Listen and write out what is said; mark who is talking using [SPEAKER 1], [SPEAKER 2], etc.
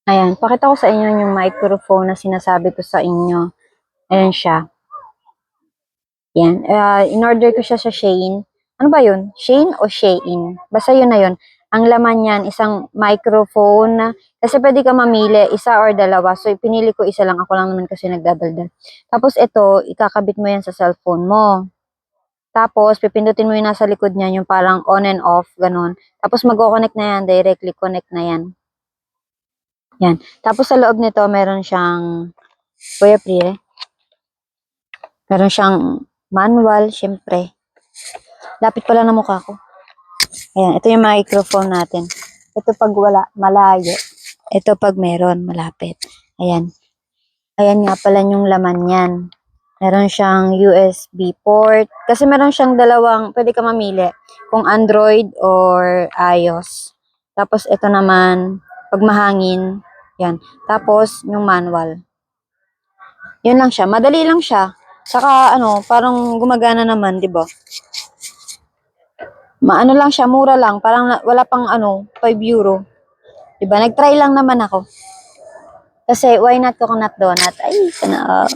[SPEAKER 1] Ayan, pakita ko sa inyo yung microphone na sinasabi ko sa inyo. Ayan siya. Yan. In-order ko siya sa Shein. Ano ba yun? Shein o Shein? Basta yun na yun. Ang laman niyan, isang microphone. Kasi pwede ka mamili, isa or dalawa. So, pinili ko isa lang. Ako lang naman kasi nagdadaldal. Tapos ito, ikakabit mo yan sa cellphone mo. Tapos, pipindutin mo yung nasa likod niyan, yung parang on and off, ganun. Tapos, mag-connect na yan, directly connect na yan. Yan. Tapos, sa loob nito, meron siyang, Kuya Pri, meron siyang manual, syempre. Lapit pala ng mukha ko. Ayan, ito yung microphone natin. Ito pag wala, malayo. Ito pag meron, malapit. Ayan. Ayan nga pala yung laman yan. Meron siyang USB port. Kasi meron siyang dalawang, pwede ka mamili. Kung Android or iOS. Tapos ito naman, pag mahangin. Yan. Tapos yung manual. Yun lang siya. Madali lang siya. Saka parang gumagana naman, 'di ba? Maano lang siya, mura lang. Parang wala pang 5 euro. 'Di ba? Nag-try lang naman ako. Kasi why not coconut donut? Ay, sana.